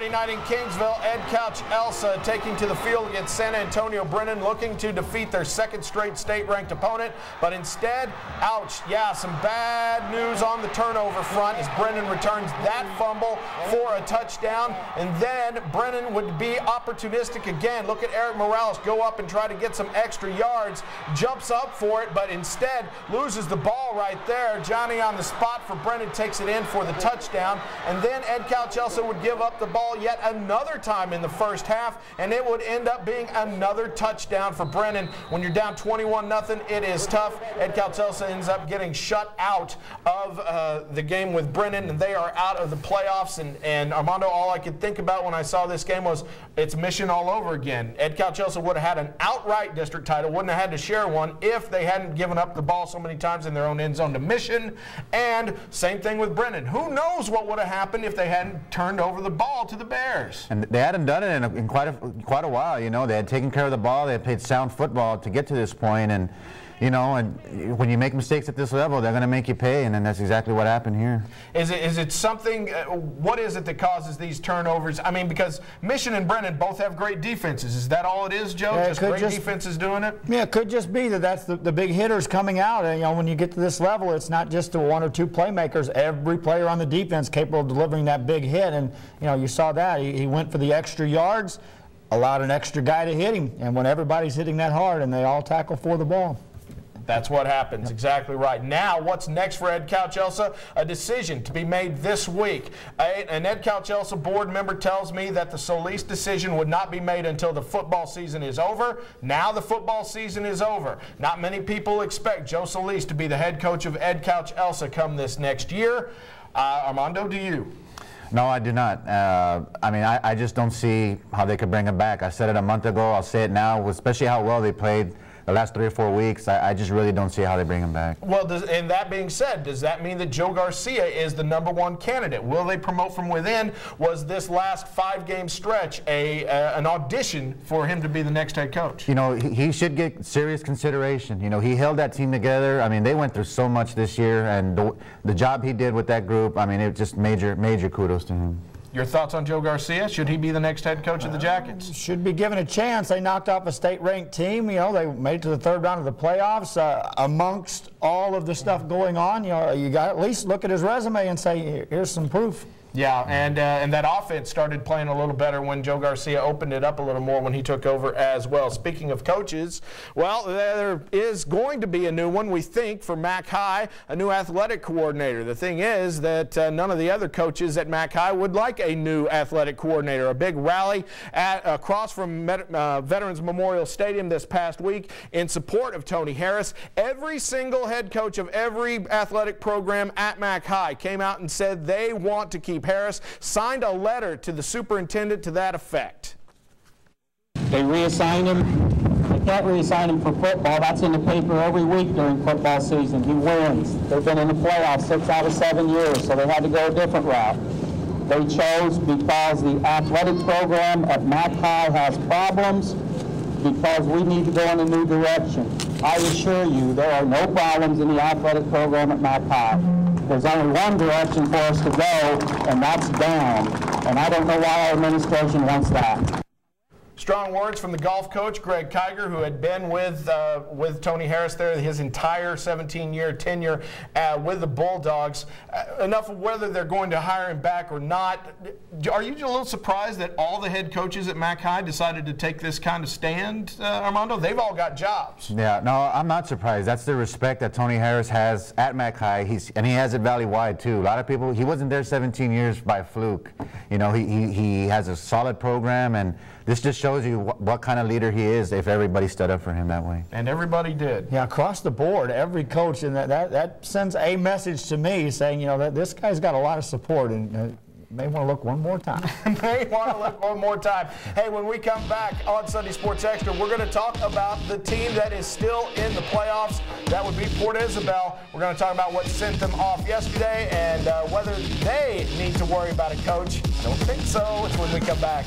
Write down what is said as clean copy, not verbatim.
Friday night in Kingsville, Edcouch Elsa taking to the field against San Antonio Brennan, looking to defeat their second straight state-ranked opponent, but instead, ouch, yeah, some bad news on the turnover front as Brennan returns that fumble for a touchdown, and then Brennan would be opportunistic again. Look at Eric Morales go up and try to get some extra yards, jumps up for it, but instead loses the ball right there. Johnny on the spot for Brennan takes it in for the touchdown, and then Edcouch Elsa would give up the ball yet another time in the first half, and it would end up being another touchdown for Brennan. When you're down 21-0, it is tough. Edcouch Elsa ends up getting shut out of the game with Brennan, and they are out of the playoffs. And Armando, all I could think about when I saw this game was it's mission all over again. Edcouch Elsa would have had an outright district title, wouldn't have had to share one if they hadn't given up the ball so many times in their own end zone to Mission. And same thing with Brennan. Who knows what would have happened if they hadn't turned over the ball to the Bears. And they hadn't done it in quite a while. You know, they had taken care of the ball. They had played sound football to get to this point, and you know, and when you make mistakes at this level, they're going to make you pay, and then that's exactly what happened here. Is it something? What is it that causes these turnovers? I mean, because Mission and Brennan both have great defenses. Is that all it is, Joe? Yeah, just great defenses doing it? Yeah, it could just be that's the big hitters coming out. And, you know, when you get to this level, it's not just the one or two playmakers. Every player on the defense capable of delivering that big hit, and you know, you saw that he went for the extra yards, allowed an extra guy to hit him, and when everybody's hitting that hard, and they all tackle for the ball. That's what happens. Exactly right. Now, what's next for Edcouch Elsa? A decision to be made this week. An Edcouch Elsa board member tells me that the Solis decision would not be made until the football season is over. Now the football season is over. Not many people expect Joe Solis to be the head coach of Edcouch Elsa come this next year. Armando, do you? No, I do not. I mean, I just don't see how they could bring him back. I said it a month ago. I'll say it now, especially how well they played the last 3 or 4 weeks. I just really don't see how they bring him back. Well, and that being said, does that mean that Joe Garcia is the #1 candidate? Will they promote from within? Was this last 5-game stretch an audition for him to be the next head coach? You know, he should get serious consideration. You know, he held that team together. I mean, they went through so much this year, and the job he did with that group, I mean, it just major kudos to him. Your thoughts on Joe Garcia? Should he be the next head coach of the Jackets? Should be given a chance. They knocked off a state-ranked team. You know, they made it to the 3rd round of the playoffs. Amongst all of the stuff going on, you know, you got to at least look at his resume and say, here's some proof. Yeah, and that offense started playing a little better when Joe Garcia opened it up a little more when he took over as well. Speaking of coaches, well, there is going to be a new one, we think, for Mac High, a new athletic coordinator. The thing is that none of the other coaches at Mac High would like a new athletic coordinator. A big rally across from Veterans Memorial Stadium this past week in support of Tony Harris. Every single head coach of every athletic program at Mac High came out and said they want to keep Harris, signed a letter to the superintendent to that effect. They reassign him. They can't reassign him for football. That's in the paper every week during football season. He wins. They've been in the playoffs 6 out of 7 years, so they had to go a different route. They chose because the athletic program at Mac High has problems, because we need to go in a new direction. I assure you, there are no problems in the athletic program at Mac High. There's only one direction for us to go, and that's down. And I don't know why our administration wants that. Strong words from the golf coach, Greg Kiger, who had been with Tony Harris there his entire 17-year tenure with the Bulldogs. Enough of whether they're going to hire him back or not. Are you a little surprised that all the head coaches at Mac High decided to take this kind of stand, Armando? They've all got jobs. Yeah, no, I'm not surprised. That's the respect that Tony Harris has at Mac High, and he has it valley-wide, too. A lot of people, he wasn't there 17 years by fluke. You know, he has a solid program, and this just shows you what kind of leader he is if everybody stood up for him that way. And everybody did. Yeah, across the board, every coach, and that sends a message to me saying, you know, that this guy's got a lot of support, and may want to look one more time. May want to look one more time. Hey, when we come back on Sunday Sports Extra, we're going to talk about the team that is still in the playoffs. That would be Port Isabel. We're going to talk about what sent them off yesterday and whether they need to worry about a coach. I don't think so. It's when we come back.